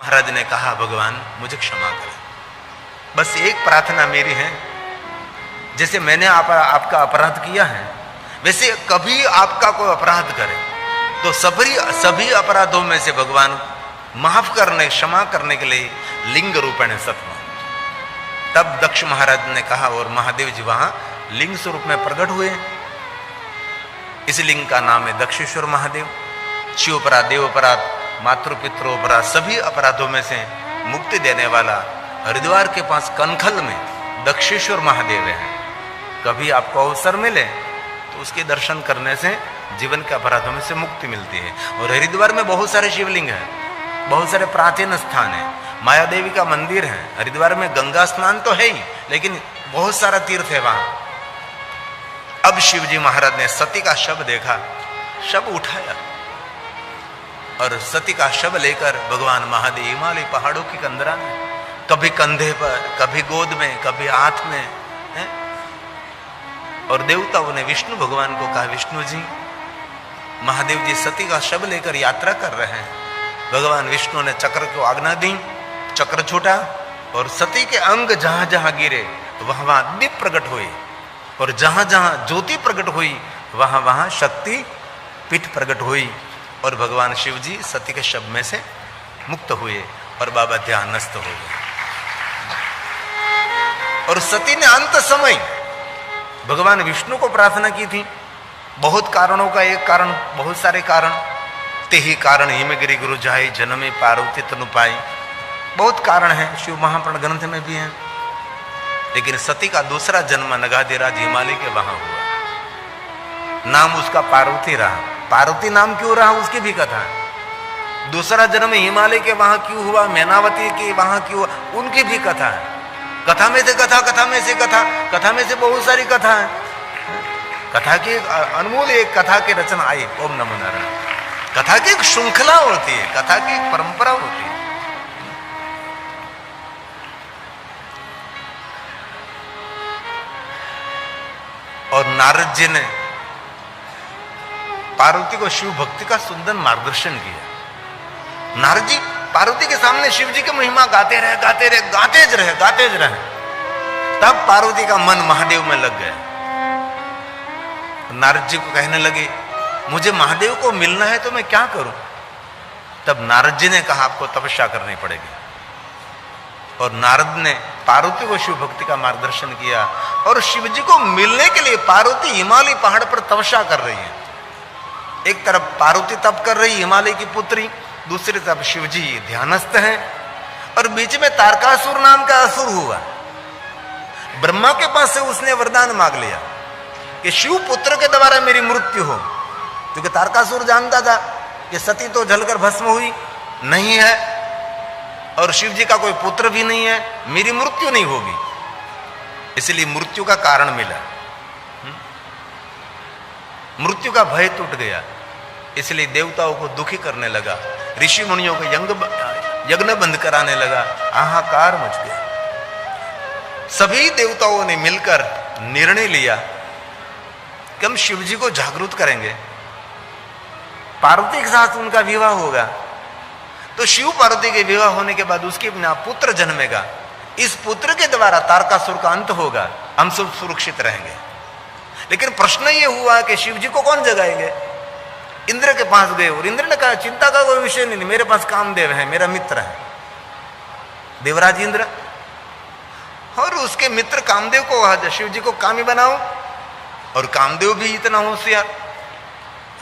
महाराज ने कहा, भगवान मुझे क्षमा करें, बस एक प्रार्थना मेरी है, जैसे मैंने आपका अपराध किया है वैसे कभी आपका कोई अपराध करे तो सभी अपराधों में से भगवान माफ करने, क्षमा करने के लिए लिंग रूपेण सत्मा। तब दक्ष महाराज ने कहा और महादेव जी वहां लिंग स्वरूप में प्रकट हुए। इस लिंग का नाम है दक्षेश्वर महादेव। शिव अपराध, देव अपराध, मातृ पितृ अपराध, सभी अपराधों में से मुक्ति देने वाला हरिद्वार के पास कनखल में दक्षेश्वर महादेव है। कभी आपको अवसर मिले तो उसके दर्शन करने से जीवन के अपराधों में से मुक्ति मिलती है। और हरिद्वार में बहुत सारे शिवलिंग हैं, बहुत सारे प्राचीन स्थान है, माया देवी का मंदिर है। हरिद्वार में गंगा स्नान तो है ही, लेकिन बहुत सारा तीर्थ है वहां। अब शिवजी महाराज ने सती का शव देखा, शव उठाया और सती का शव लेकर भगवान महादेव हिमालय पहाड़ों की कंदरा में, कभी कंधे पर, कभी गोद में, कभी हाथ में है? और देवताओं ने विष्णु भगवान को कहा, विष्णु जी महादेव जी सती का शव लेकर यात्रा कर रहे हैं। भगवान विष्णु ने चक्र को आज्ञा दी, चक्र छूटा और सती के अंग जहां जहां गिरे वहां वहां दीप प्रकट हुए और जहां जहां ज्योति प्रकट हुई वहां वहां शक्ति पीठ प्रकट हुई और भगवान शिव जी सती के शव में से मुक्त हुए और बाबा ध्यानस्थ हो गए। और सती ने अंत समय भगवान विष्णु को प्रार्थना की थी। बहुत कारणों का एक कारण, बहुत सारे कारण, ते ही कारण हिमगिरि गुरु जाई जन्मे पार्वती तनु पाई, बहुत कारण है, शिव महापुराण ग्रंथ में भी है। लेकिन सती का दूसरा जन्म नगाधिराज हिमालय के वहां हुआ, नाम उसका पार्वती रहा। पार्वती नाम क्यों रहा उसकी भी कथा है। दूसरा जन्म हिमालय के वहां क्यों हुआ, मैनावती के वहां क्यों हुआ, उनकी भी कथा है। कथा में से कथा, कथा में से कथा, कथा में से बहुत सारी कथा है। कथा की अनमोल एक कथा की रचना आई, ओम नमो नारायण। कथा की एक श्रृंखला होती है, कथा की एक परंपरा होती है। और नारद जी ने पार्वती को शिव भक्ति का सुंदर मार्गदर्शन किया। नारद जी पार्वती के सामने शिव जी की महिमा गाते रहे, गाते रहे, गाते रहे। तब पार्वती का मन महादेव में लग गया। नारद जी को कहने लगे, मुझे महादेव को मिलना है तो मैं क्या करूं? तब नारद जी ने कहा, आपको तपस्या करनी पड़ेगी। और नारद ने पार्वती को शिव भक्ति का मार्गदर्शन किया और शिव जी को मिलने के लिए पार्वती हिमालय पहाड़ पर तपस्या कर रही है। एक तरफ पार्वती तप कर रही, हिमालय की पुत्री, दूसरी तरफ शिव जी ध्यानस्थ हैं। और बीच में तारकासुर नाम का असुर हुआ। ब्रह्मा के पास से उसने वरदान मांग लिया कि शिव पुत्र के द्वारा मेरी मृत्यु हो, क्योंकि तारकासुर जानता था कि सती तो जलकर भस्म हुई नहीं है और शिव जी का कोई पुत्र भी नहीं है, मेरी मृत्यु नहीं होगी। इसलिए मृत्यु का कारण मिला, मृत्यु का भय टूट गया। इसलिए देवताओं को दुखी करने लगा, ऋषि मुनियों को यज्ञ बंद कराने लगा, हाहाकार मच गया। सभी देवताओं ने मिलकर निर्णय लिया कि हम शिव जी को जागरूक करेंगे, पार्वती के साथ उनका विवाह होगा तो शिव पार्वती के विवाह होने के बाद उसके बिना पुत्र जन्मेगा, इस पुत्र के द्वारा तारकासुर का अंत होगा, हम सब सुरक्षित रहेंगे। लेकिन प्रश्न ये हुआ कि शिव जी को कौन जगाएंगे? इंद्र के पास गए और इंद्र ने कहा, चिंता का कोई विषय नहीं, मेरे पास कामदेव है, मेरा मित्र है देवराज इंद्र। और उसके मित्र कामदेव को शिव जी को कामी बनाओ। और कामदेव भी इतना होशियार,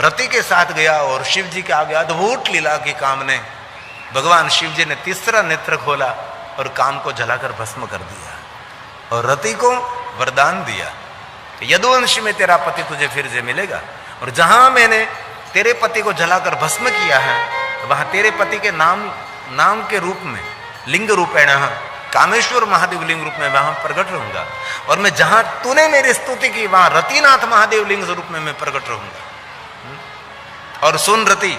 रति के साथ गया और शिव जी के आगे अद्भुत लीला की काम ने भगवान शिव जी ने तीसरा नेत्र खोला और काम को जलाकर भस्म कर दिया और रति को वरदान दिया, यदुवंश में तेरा पति तुझे फिर से मिलेगा। और जहां मैंने तेरे पति को जलाकर भस्म किया है वहां तेरे पति के नाम के रूप में लिंग रूपेण कामेश्वर महादेव लिंग रूप में वहां प्रकट रहूंगा। और मैं जहां तूने मेरी स्तुति की वहां रतिनाथ महादेव लिंग रूप में मैं प्रकट रहूंगा। और सुन रति,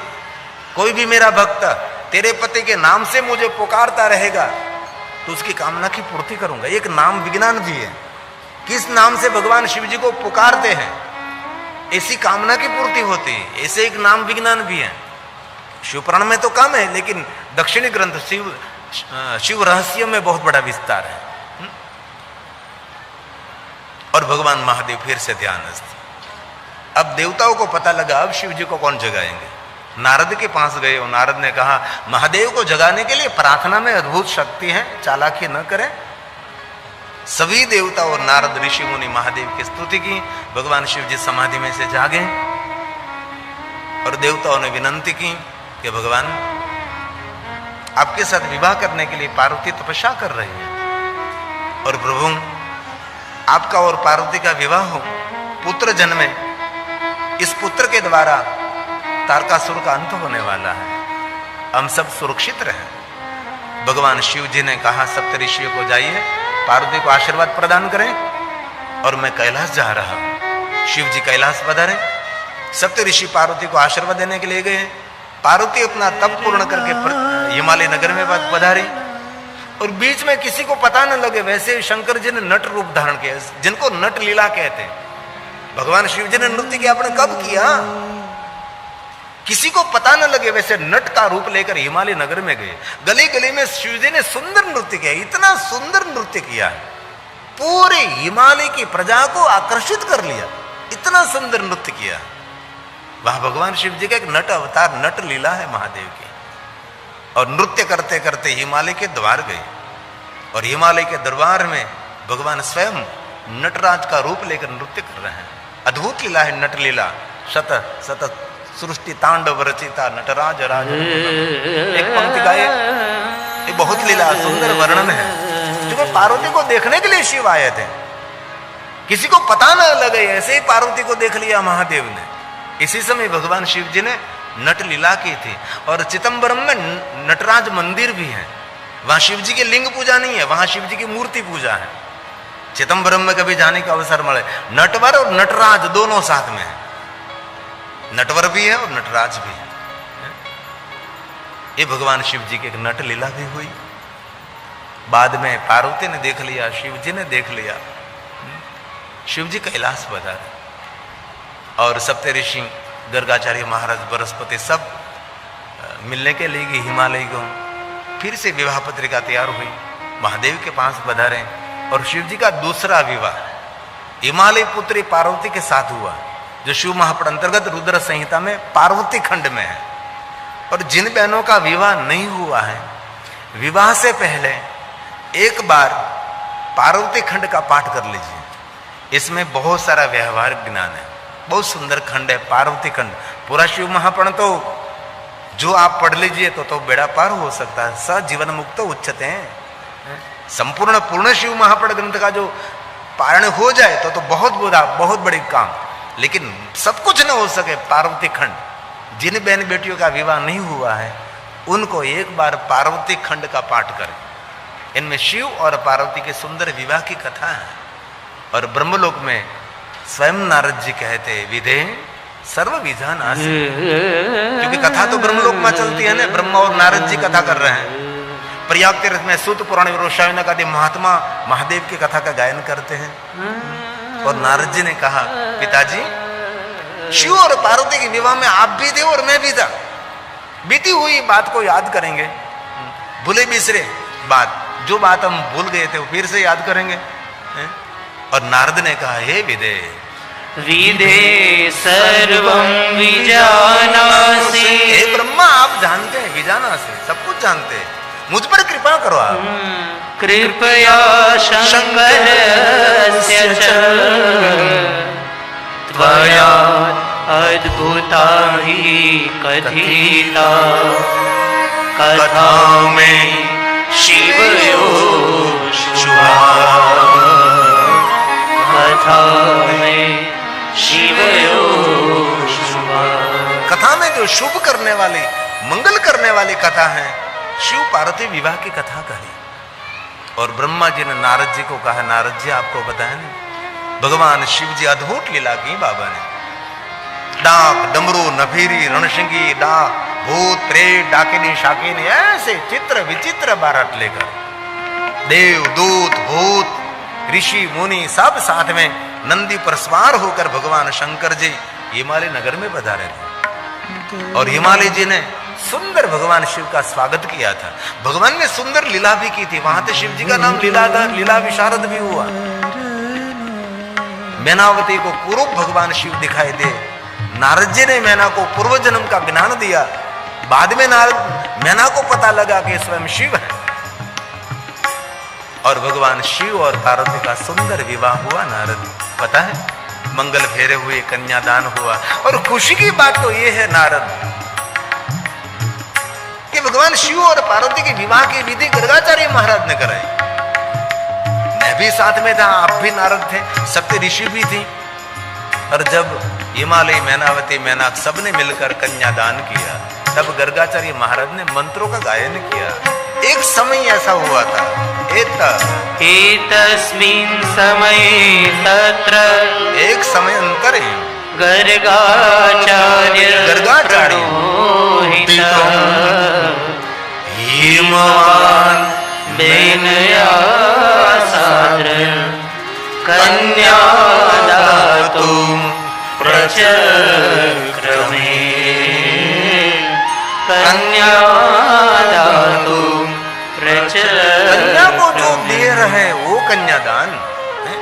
कोई भी मेरा भक्त तेरे पति के नाम से मुझे पुकारता रहेगा तो उसकी कामना की पूर्ति करूंगा। एक नाम विज्ञान भी है, किस नाम से भगवान शिव जी को पुकारते हैं ऐसी कामना की पूर्ति होती है, ऐसे एक नाम विज्ञान भी है। शिवपुराण में तो कम है, लेकिन दक्षिणी ग्रंथ शिव रहस्य में बहुत बड़ा विस्तार है। और भगवान महादेव फिर से ध्यानस्थ। अब देवताओं को पता लगा अब शिव जी को कौन जगाएंगे। नारद के पास गए और नारद ने कहा महादेव को जगाने के लिए प्रार्थना में अद्भुत शक्ति है, चालाकी न करें। सभी देवता और नारद ऋषि मुनि महादेव की स्तुति की। भगवान शिव जी समाधि में से जागे और देवताओं ने विनंती की कि भगवान आपके साथ विवाह करने के लिए पार्वती तपस्या कर रही है और प्रभु आपका और पार्वती का विवाह हो, पुत्र जन्मे, इस पुत्र के द्वारा तारकासुर का अंत होने वाला है, हम सब सुरक्षित रहें। भगवान शिव जी ने कहा सप्तऋषियों को जाइए पार्वती को आशीर्वाद प्रदान करें और मैं कैलाश जा रहा हूं। शिव जी कैलाश पधारे, सप्तऋषि पार्वती को आशीर्वाद देने के लिए गए। पार्वती अपना तप पूर्ण करके हिमालय नगर में पधारी और बीच में किसी को पता न लगे वैसे शंकर जी ने नट रूप धारण किया, जिनको नट लीला कहते हैं। भगवान शिव जी ने नृत्य किया, आपने कब किया? किसी को पता न लगे वैसे नट का रूप लेकर हिमालय नगर में गए। गली गली में शिव जी ने सुंदर नृत्य किया, इतना सुंदर नृत्य किया है, पूरे हिमालय की प्रजा को आकर्षित कर लिया, इतना सुंदर नृत्य किया। वहां भगवान शिव जी का एक नट अवतार, नट लीला है महादेव की। और नृत्य करते करते हिमालय के द्वार गए और हिमालय के दरबार में भगवान स्वयं नटराज का रूप लेकर नृत्य कर रहे हैं। अद्भुत लीला है नट लीला। शत शत सृष्टि तांडव रचिता नटराज राज, एक पंक्ति गाए, ये बहुत लीला सुंदर वर्णन है। क्योंकि पार्वती को देखने के लिए शिव आए थे, किसी को पता न लगे, ऐसे ही पार्वती को देख लिया महादेव ने। इसी समय भगवान शिव जी ने नट लीला की थी। और चिदंबरम में नटराज मंदिर भी है, वहां शिव जी की लिंग पूजा नहीं है, वहां शिव जी की मूर्ति पूजा है। चिदंबरम में कभी जाने का अवसर मिले, नटवर और नटराज दोनों साथ में है, नटवर भी है और नटराज भी है। ये भगवान शिव जी की एक नट लीला भी हुई। बाद में पार्वती ने देख लिया, शिव जी ने देख लिया, शिव जी कैलाश पधारे और सप्तऋषि गर्गाचार्य महाराज बृहस्पति सब मिलने के लिए हिमालय को। फिर से विवाह पत्रिका तैयार हुई, महादेव के पास पधारे और शिव जी का दूसरा विवाह हिमालय पुत्री पार्वती के साथ हुआ, जो शिव महापुराण अंतर्गत रुद्र संहिता में पार्वती खंड में है। और जिन बहनों का विवाह नहीं हुआ है, विवाह से पहले एक बार पार्वती खंड का पाठ कर लीजिए। इसमें बहुत सारा व्यवहारिक ज्ञान है, बहुत सुंदर खंड है पार्वती खंड। पूरा शिव महापुराण तो जो आप पढ़ लीजिए तो बेड़ा पार हो सकता है। स जीवन मुक्त उच्चते हैं। संपूर्ण पूर्ण शिव महापुराण ग्रंथ का जो पारण हो जाए तो बहुत बड़ी काम। लेकिन सब कुछ न हो सके, पार्वती खंड, जिन बहन बेटियों का विवाह नहीं हुआ है उनको एक बार पार्वती खंड का पाठ करें। इनमें शिव और पार्वती के सुंदर विवाह की कथा है। और ब्रह्मलोक में स्वयं नारद जी कहते विधे सर्व विधानासि, क्योंकि कथा तो ब्रह्मलोक में चलती है ना, ब्रह्मा और नारद जी कथा कर रहे हैं। प्रयाग तीर्थ में सूत पुराण रोषायन का महात्मा महादेव की कथा का गायन करते हैं। और नारद जी ने कहा पिताजी, शिव और पार्वती के विवाह में आप भी थे और मैं भी था, बीती हुई बात को याद करेंगे, भूले बिसरे बात, जो बात हम भूल गए थे वो फिर से याद करेंगे। और नारद ने कहा हे विदे विदे सर्वं विजानासि, हे ब्रह्मा आप जानते हैं, विजानासि सब कुछ जानते हैं, मुझ पर कृपा करो आप। कृपया शंकरस्य च त्वया अद्भुता हि कथिता कथा में शिवयो शुभा, कथा में शिवयो शुभा। कथा में जो शुभ करने वाली, मंगल करने वाली कथा है, शिव पार्वती विवाह की कथा कही। और ब्रह्मा जी ने नारद जी को कहा नारद जी आपको बताया नहीं, भगवान शिव जी अद्भुत लीला की बाबा ने। डाक डमरू नफीरी रणसिंगी डाक भूत प्रेत डाकिनी शाकिनी ऐसे चित्र विचित्र बारात लेकर देव दूत भूत ऋषि मुनि सब साथ में नंदी पर सवार होकर भगवान शंकर जी हिमालय नगर में पधारे थे। और हिमालय जी ने सुंदर भगवान शिव का स्वागत किया था। भगवान ने सुंदर लीला भी की थी, वहां तो शिव जी का नाम लीलाधर, लीला विशारद भी हुआ। मैनावती को पूर्व भगवान शिव दिखाई दे, नारद जी ने मैना को पूर्व जन्म का ज्ञान दिया, बाद में नारद मैना को पता लगा कि स्वयं शिव है, और भगवान शिव और पार्वती का सुंदर विवाह हुआ। नारद पता है, मंगल फेरे हुए, कन्यादान हुआ। और खुशी की बात तो यह है नारद कि भगवान शिव और पार्वती के विवाह की विधि गर्गाचार्य महाराज ने कराई। मैं भी साथ में था, आप भी नारद थे, सप्त ऋषि भी थी। और जब हिमालय, मैनावती, मैनाक सबने मिलकर कन्यादान किया, तब गर्गाचार्य महाराज ने मंत्रों का गायन किया। एक समय ऐसा हुआ था, एतस्मिन् समये तत्र एक समय अंतर है, गर्गाचार्य हिमवान् बेनया साद्र कन्या दातुं प्रचक्रमे कन्या दातुं कन्या को जो दे रहे वो कन्यादान है।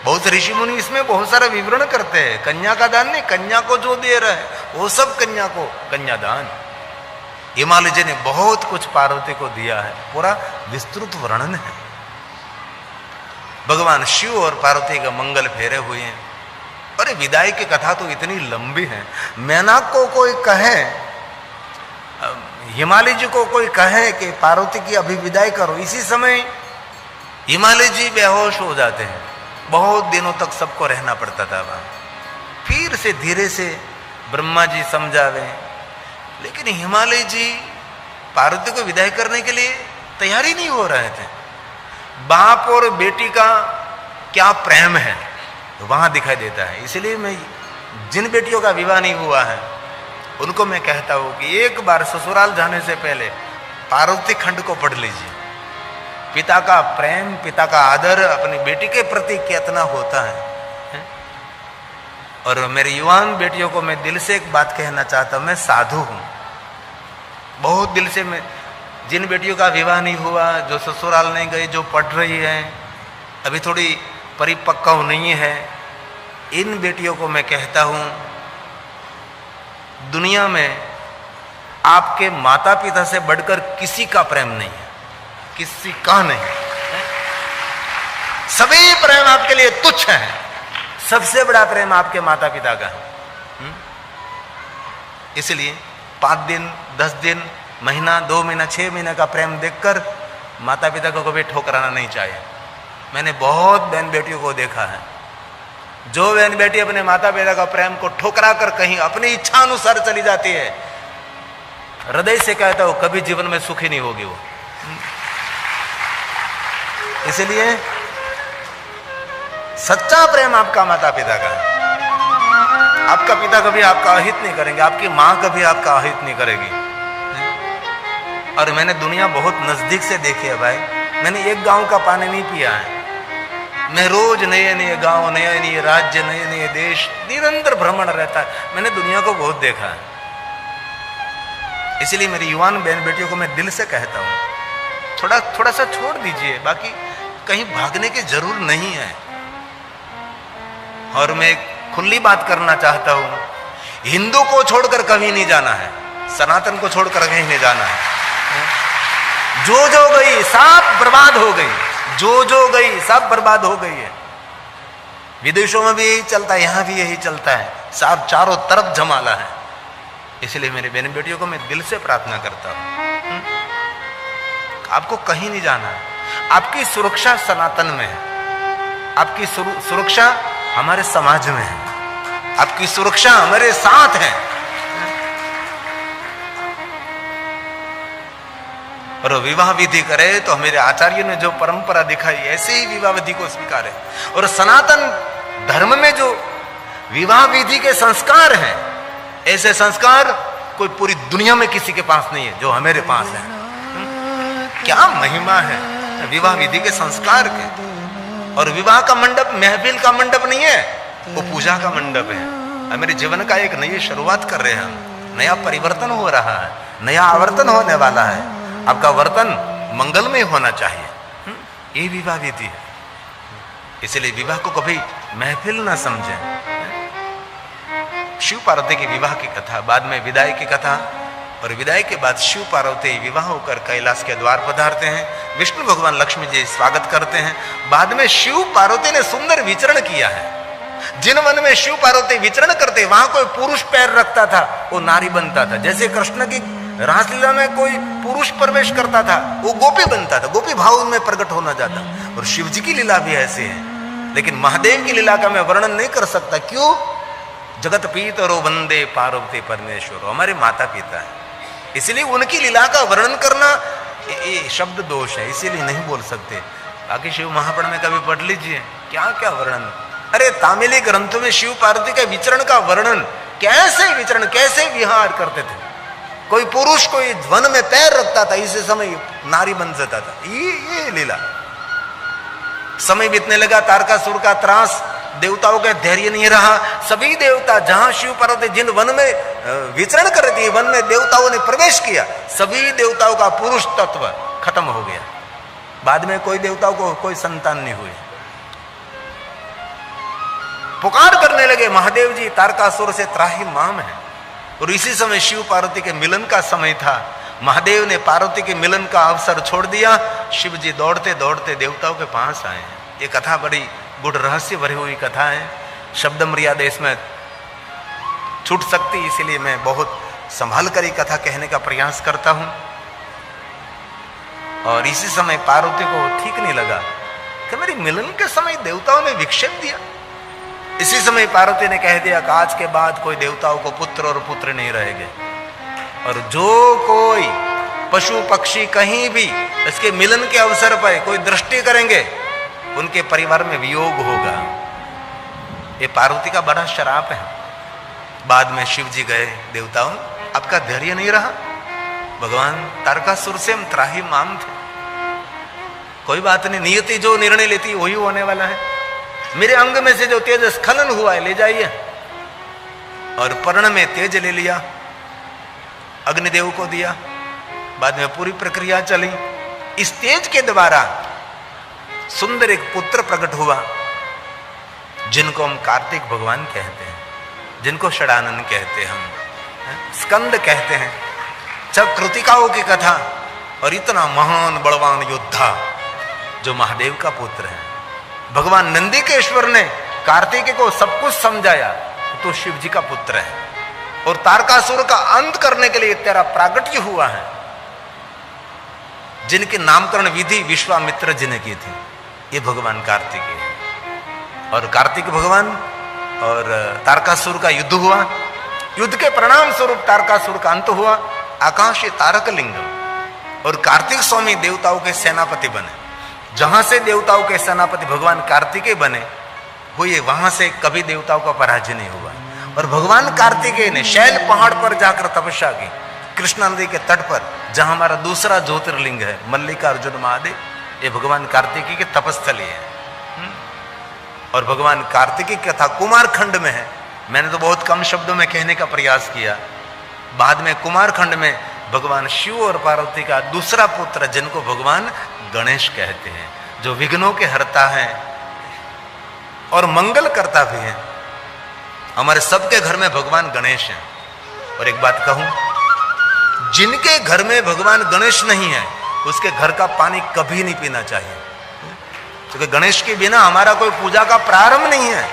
बहुत ऋषि मुनि इसमें बहुत सारा विवरण करते हैं। कन्या का दान नहीं, कन्या को जो दे रहे वो सब कन्या को कन्यादान। हिमालय जी ने बहुत कुछ पार्वती को दिया है, पूरा विस्तृत वर्णन है। भगवान शिव और पार्वती का मंगल फेरे हुए हैं। अरे विदाई की कथा तो इतनी लंबी है। मैनाक को कोई कहे, हिमालय जी को कोई कहे कि पार्वती की अभी विदाई करो, इसी समय हिमालय जी बेहोश हो जाते हैं। बहुत दिनों तक सबको रहना पड़ता था वहां। फिर से धीरे से ब्रह्मा जी समझावे, लेकिन हिमालय जी पार्वती को विदाई करने के लिए तैयार ही नहीं हो रहे थे। बाप और बेटी का क्या प्रेम है वहां दिखाई देता है। इसलिए मैं जिन बेटियों का विवाह नहीं हुआ है उनको मैं कहता हूं कि एक बार ससुराल जाने से पहले पार्वती खंड को पढ़ लीजिए। पिता का प्रेम, पिता का आदर अपनी बेटी के प्रति कितना होता है। और मेरी युवान बेटियों को मैं दिल से एक बात कहना चाहता हूं, मैं साधु हूं, बहुत दिल से। मैं जिन बेटियों का विवाह नहीं हुआ, जो ससुराल नहीं गई, जो पढ़ रही है, अभी थोड़ी परिपक्व नहीं है, इन बेटियों को मैं कहता हूं, दुनिया में आपके माता पिता से बढ़कर किसी का प्रेम नहीं है, किसी का नहीं। सभी प्रेम आपके लिए तुच्छ है। सबसे बड़ा प्रेम आपके माता पिता का है। इसलिए 5 दिन, 10 दिन, महीना, 2 महीना, 6 महीने का प्रेम देखकर माता पिता को कभी ठुकराना नहीं चाहिए। मैंने बहुत बहन बेटियों को देखा है, जो बहन बेटी अपने माता पिता का प्रेम को ठुकरा कर कहीं अपनी इच्छा अनुसार चली जाती है, हृदय से कहता हूं कभी जीवन में सुखी नहीं होगी वो। इसलिए सच्चा प्रेम आपका माता पिता का है। आपका पिता कभी आपका अहित नहीं करेंगे, आपकी मां कभी आपका अहित नहीं करेगी। और मैंने दुनिया बहुत नजदीक से देखी है भाई। मैंने एक गांव का पानी नहीं पिया है। मैं रोज नए नए गांव, नए नए राज्य, नए नए देश निरंतर भ्रमण रहता है। मैंने दुनिया को बहुत देखा है। इसलिए मेरी युवान बहन बेटियों को मैं दिल से कहता हूं, थोड़ा सा छोड़ दीजिए, बाकी कहीं भागने की जरूर नहीं है। और मैं खुली बात करना चाहता हूं, हिंदू को छोड़कर कभी नहीं जाना है, सनातन को छोड़कर कहीं नहीं जाना है। जो गई सब बर्बाद हो गई, जो गई सब बर्बाद हो गई है। विदेशों में भी यही चलता है, यहां भी यही चलता है, सब चारों तरफ जमाला है। इसलिए मेरी बहन बेटियों को मैं दिल से प्रार्थना करता हूं, आपको कहीं नहीं जाना है। आपकी सुरक्षा सनातन में है, आपकी सुरक्षा हमारे समाज में है, आपकी सुरक्षा हमारे साथ है। और विवाह विधि करे तो हमारे आचार्यों ने जो परंपरा दिखाई, ऐसे ही विवाह विधि को स्वीकारे। और सनातन धर्म में जो विवाह विधि के संस्कार हैं, ऐसे संस्कार कोई पूरी दुनिया में किसी के पास नहीं है जो हमारे पास है। क्या महिमा है विवाह विधि के संस्कार के। और विवाह का मंडप महफिल का मंडप नहीं है, वो पूजा का मंडप है। हमारे जीवन का एक नई शुरुआत कर रहे हैं हम। नया परिवर्तन हो रहा है, नया आवर्तन होने वाला है, आपका वर्तन मंगलमय होना चाहिए। ये विवाह विधि है। इसलिए विवाह को कभी महफिल ना समझें। शिव पार्वती के विवाह की कथा, बाद में विदाई की कथा, और विदाई के बाद शिव पार्वती विवाह होकर कैलाश के द्वार पधारते हैं। विष्णु भगवान लक्ष्मी जी स्वागत करते हैं। बाद में शिव पार्वती ने सुंदर विचरण किया है। जिन वन में शिव पार्वती विचरण करते, वहां कोई पुरुष पैर रखता था वो नारी बनता था। जैसे कृष्ण की रासलीला में कोई पुरुष प्रवेश करता था वो गोपी बनता था, गोपी भाव में प्रकट होना जाता। और शिव जी की लीला भी ऐसे है। लेकिन महादेव की लीला का मैं वर्णन नहीं कर सकता। क्यों? जगत पीतरो वंदे पार्वती परमेश्वर, हमारे माता पिता है, इसलिए उनकी लीला का वर्णन करना ये शब्द दोष है, इसीलिए नहीं बोल सकते। बाकी शिव महापुराण में कभी पढ़ लीजिए, क्या क्या वर्णन। अरे तामिली ग्रंथों में शिव पार्वती के विचरण का वर्णन, कैसे विचरण, कैसे विहार करते थे। कोई पुरुष कोई वन में पैर रखता था, इसी समय नारी बन जाता था। ये लीला। समय बीतने लगा, तारकासुर का त्रास, देवताओं का धैर्य नहीं रहा। सभी देवता, जहां शिव पार्वती जिन वन में विचरण कर रही थी, वन में देवताओं ने प्रवेश किया, सभी देवताओं का पुरुष तत्व खत्म हो गया। बाद में कोई देवताओं को कोई संतान नहीं हुई। पुकार करने लगे, महादेव जी तारकासुर से त्राहि माम है। और इसी समय शिव पार्वती के मिलन का समय था। महादेव ने पार्वती के मिलन का अवसर छोड़ दिया। शिव जी दौड़ते दौड़ते देवताओं के पास आए हैं। ये कथा बड़ी गुड़ रहस्य भरी हुई कथा है। शब्द मर्यादा इसमें छूट सकती, इसीलिए मैं बहुत संभाल कर ये कथा कहने का प्रयास करता हूं। और इसी समय पार्वती को ठीक नहीं लगा कि मेरी मिलन के समय देवताओं ने विक्षेप दिया। इसी समय पार्वती ने कह दिया कि आज के बाद कोई देवताओं को पुत्र और पुत्र नहीं रहेंगे, और जो कोई पशु पक्षी कहीं भी इसके मिलन के अवसर पर कोई दृष्टि करेंगे उनके परिवार में वियोग होगा। ये पार्वती का बड़ा श्राप है। बाद में शिव जी गए, देवताओं आपका धैर्य नहीं रहा, भगवान तारकासुर से हम त्राहि माम थे, कोई बात नहीं, नियति जो निर्णय लेती वही होने वाला है। मेरे अंग में से जो तेज स्खलन हुआ है ले जाइए। और पर्ण में तेज ले लिया, अग्निदेव को दिया। बाद में पूरी प्रक्रिया चली। इस तेज के द्वारा सुंदर एक पुत्र प्रकट हुआ, जिनको हम कार्तिक भगवान कहते हैं, जिनको षडानन कहते हैं, हम स्कंद कहते हैं। सब कृतिकाओं की कथा। और इतना महान बलवान योद्धा जो महादेव का पुत्र है। भगवान नंदिकेश्वर ने कार्तिकेय को सब कुछ समझाया, तो शिव जी का पुत्र है। और तारकासुर का अंत करने के लिए तेरा प्रागट्य हुआ है, जिनके नामकरण विधि विश्वामित्र जी ने की थी, ये भगवान कार्तिकेय है। और कार्तिक भगवान और तारकासुर का युद्ध हुआ। युद्ध के परिणाम स्वरूप तारकासुर का अंत हुआ। आकाशीय तारक लिंगम और कार्तिक स्वामी देवताओं के सेनापति बने। जहां से देवताओं के सेनापति भगवान कार्तिकेय बने हुए, वहां से कभी देवताओं का पराजय नहीं हुआ। और भगवान कार्तिकेय ने शैल पहाड़ पर जाकर तपस्या की, कृष्णा नदी के तट पर, जहां हमारा दूसरा ज्योतिर्लिंग है मल्लिकार्जुन महादेव, ये भगवान कार्तिकेय के तपस्थली है। और भगवान कार्तिकेय की कथा कुमार खंड में है। मैंने तो बहुत कम शब्दों में कहने का प्रयास किया। बाद में कुमार खंड में भगवान शिव और पार्वती का दूसरा पुत्र, जिनको भगवान गणेश कहते हैं, जो विघ्नों के हरता है और मंगल करता भी है। हमारे सबके घर में भगवान गणेश हैं। और एक बात कहूं, जिनके घर में भगवान गणेश नहीं है उसके घर का पानी कभी नहीं पीना चाहिए, क्योंकि गणेश के बिना हमारा कोई पूजा का प्रारंभ नहीं है।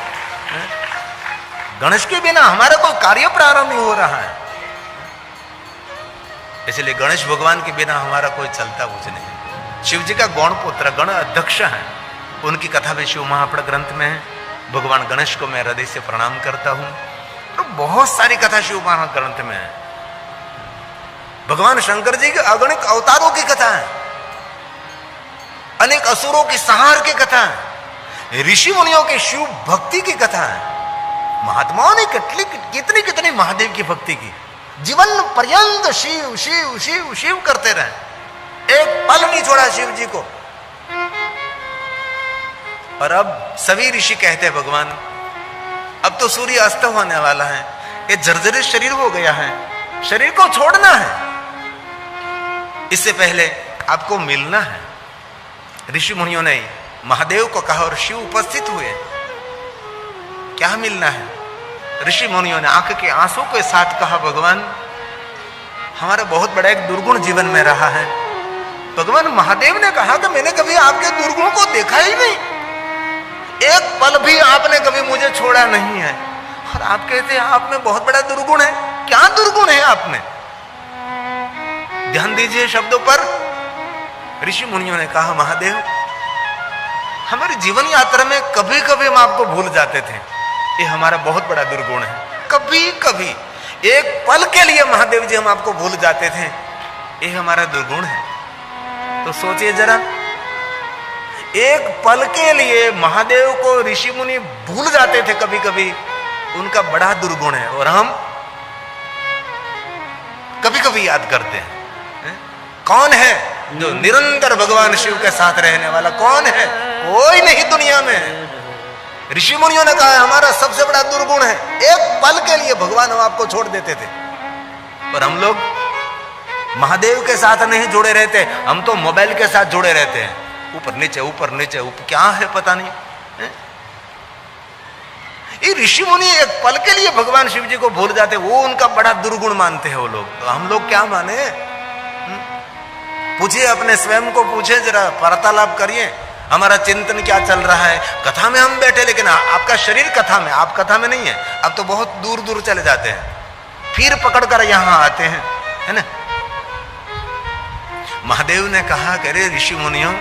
गणेश के बिना हमारा कोई कार्य प्रारंभ नहीं हो रहा है। इसलिए गणेश भगवान के बिना हमारा कोई चलता कुछ नहीं। शिव जी का गौण पुत्र गण अध्यक्ष है, उनकी कथा भी शिव महापुराण ग्रंथ में है। भगवान गणेश को मैं हृदय से प्रणाम करता हूं। तो बहुत सारी कथा शिव महापुराण ग्रंथ में है। भगवान शंकर जी के अगणित अवतारों की कथा है, अनेक असुरों की संहार की कथा है, ऋषि मुनियों की शिव भक्ति की कथा है। महात्माओं ने कितनी कितनी महादेव की भक्ति की, जीवन पर्यंत शिव शिव शिव शिव करते रहे, एक पल नहीं छोड़ा शिव जी को। और अब सभी ऋषि कहते हैं भगवान अब तो सूर्य अस्त होने वाला है, ये जर्जरित शरीर हो गया है, शरीर को छोड़ना है, इससे पहले आपको मिलना है। ऋषि मुनियों ने महादेव को कहा और शिव उपस्थित हुए। क्या मिलना है? ऋषि मुनियों ने आंख के आंसू के साथ कहा, भगवान हमारा बहुत बड़ा एक दुर्गुण जीवन में रहा है। भगवान महादेव ने कहा कि मैंने कभी आपके दुर्गुण को देखा ही नहीं, एक पल भी आपने कभी मुझे छोड़ा नहीं है, और आप कहते हैं आप में बहुत बड़ा दुर्गुण है। क्या दुर्गुण है आप में? ध्यान दीजिए शब्दों पर। ऋषि मुनियों ने कहा, महादेव हमारी जीवन यात्रा में कभी कभी हम आपको भूल जाते थे, ये हमारा बहुत बड़ा दुर्गुण है। कभी कभी एक पल के लिए महादेव जी हम आपको भूल जाते थे, ये हमारा दुर्गुण है। तो सोचिए जरा, एक पल के लिए महादेव को ऋषि मुनि भूल जाते थे कभी कभी, उनका बड़ा दुर्गुण है, और हम कभी कभी याद करते हैं। कौन है जो निरंतर भगवान शिव के साथ रहने वाला? कौन है? कोई नहीं दुनिया में। ऋषि मुनियों ने कहा हमारा सबसे बड़ा दुर्गुण है, एक पल के लिए भगवान हम आपको छोड़ देते थे। और हम लोग महादेव के साथ नहीं जुड़े रहते, हम तो मोबाइल के साथ जुड़े रहते हैं, ऊपर नीचे ऊपर नीचे ऊपर, क्या है पता नहीं है? ये ऋषि मुनि एक पल के लिए भगवान शिव जी को भूल जाते, वो उनका बड़ा दुर्गुण मानते हैं वो लोग। तो हम लोग क्या माने? पूछिए अपने स्वयं को, पूछे जरा, वार्तालाप करिए, हमारा चिंतन क्या चल रहा है। कथा में हम बैठे, लेकिन आपका शरीर कथा में, आप कथा में नहीं है। अब तो बहुत दूर दूर चले जाते हैं, फिर पकड़कर यहां आते हैं, है ना। महादेव ने कहा कि अरे ऋषि मुनियों,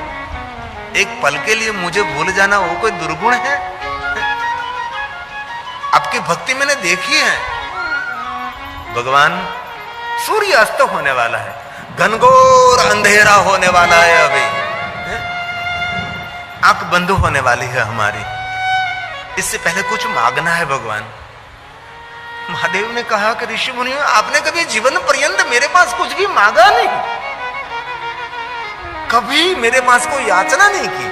एक पल के लिए मुझे भूल जाना वो कोई दुर्गुण है? आपकी भक्ति मैंने देखी है। भगवान सूर्य अस्त होने वाला है, घनघोर अंधेरा होने वाला है, अभी आंख बंद होने वाली है हमारी, इससे पहले कुछ मांगना है भगवान। महादेव ने कहा कि ऋषि मुनियों, आपने कभी जीवन पर्यंत मेरे पास कुछ भी मांगा नहीं, कभी मेरे पास कोई याचना नहीं की,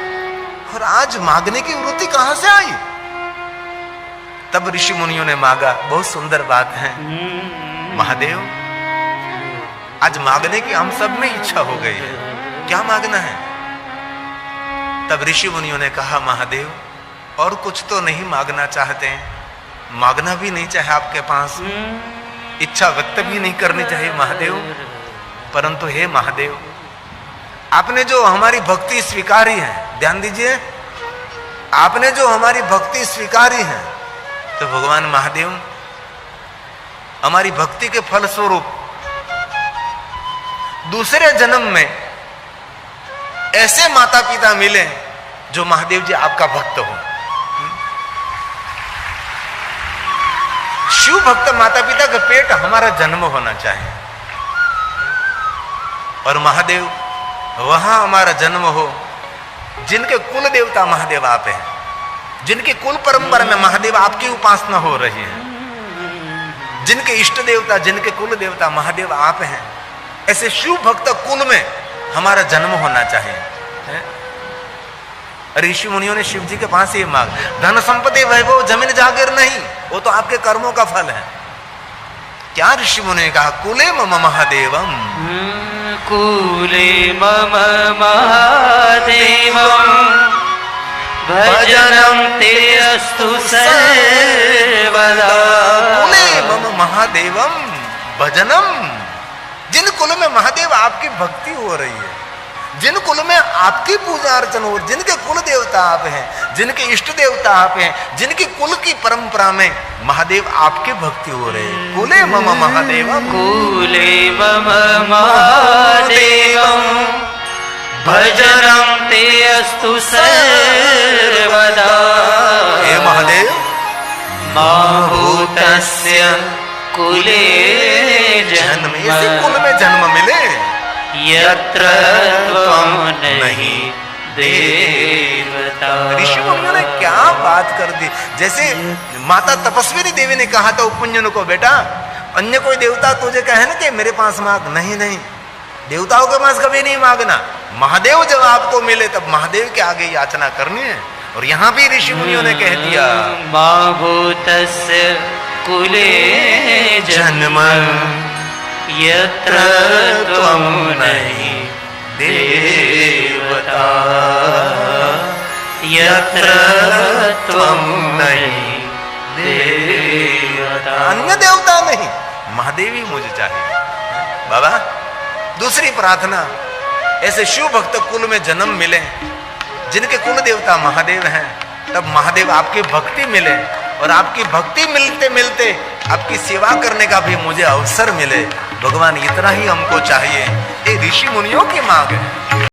और आज मांगने की वृत्ति कहां से आई? तब ऋषि मुनियों ने मांगा। बहुत सुंदर बात है महादेव, आज मांगने की हम सब में इच्छा हो गई है, क्या मांगना है? तब ऋषि मुनियों ने कहा, महादेव और कुछ तो नहीं मांगना चाहते हैं, मांगना भी नहीं चाहे आपके पास, इच्छा व्यक्त भी नहीं करनी चाहिए महादेव, परंतु हे महादेव, आपने जो हमारी भक्ति स्वीकारी है, ध्यान दीजिए, आपने जो हमारी भक्ति स्वीकारी है, तो भगवान महादेव हमारी भक्ति के फलस्वरूप दूसरे जन्म में ऐसे माता पिता मिले जो महादेव जी आपका भक्त हो। शिव भक्त माता पिता का पेट हमारा जन्म होना चाहिए, और महादेव वहां हमारा जन्म हो जिनके कुल देवता महादेव आप हैं, जिनकी कुल परंपरा में महादेव आपकी उपासना हो रही है, जिनके इष्ट देवता, जिनके कुल देवता महादेव आप हैं, ऐसे शिव भक्त कुल में हमारा जन्म होना चाहिए। ऋषि मुनियों ने शिव जी के पास ये मांग, धन संपत्ति वैभव जमीन जागीर नहीं, वो तो आपके कर्मों का फल है। क्या ऋषि मुनि ने कहा? कुले मम महादेवम, कुले मम महादेवम, भजनम ते अस्तु सर्वदा। कुले मम महादेवम भजनम, जिन कुल में महादेव आपकी भक्ति हो रही है, जिन कुल में आपकी पूजा अर्चना हो, जिनके कुल देवता आप हैं, जिनके इष्ट देवता आप हैं, जिनकी कुल की परंपरा में महादेव आपकी भक्ति हो रही है, कुले मम महादेवम, कुले मम महादेवम, भजनम ते अस्तु सर्वदा। हे महादेव, माभूतस्य कुले जन्म, इसी कुल में जन्म मिले यत्र त्वं नहीं देवता। ऋषि मुनियों ने क्या बात कर दी। जैसे माता तपस्विनी देवी ने कहा था उपंजन को, बेटा अन्य कोई देवता तुझे कहे ना कि मेरे पास मांग, नहीं नहीं, देवताओं के पास कभी नहीं मांगना, महादेव जब आपको मिले तब महादेव के आगे याचना करनी है। और यहाँ भी ऋषि मुनियों ने कह दिया, माभूतस्य कुले जन्म यत्र त्वं नहीं देवता, यत्र त्वं नहीं देवता। अन्य देवता नहीं, महादेव ही मुझे चाहिए। बाबा दूसरी प्रार्थना, ऐसे शिव भक्त कुल में जन्म मिले जिनके कुल देवता महादेव हैं, तब महादेव आपकी भक्ति मिले और आपकी भक्ति मिलते मिलते आपकी सेवा करने का भी मुझे अवसर मिले। भगवान इतना ही हमको चाहिए, ये ऋषि मुनियों की मांग है।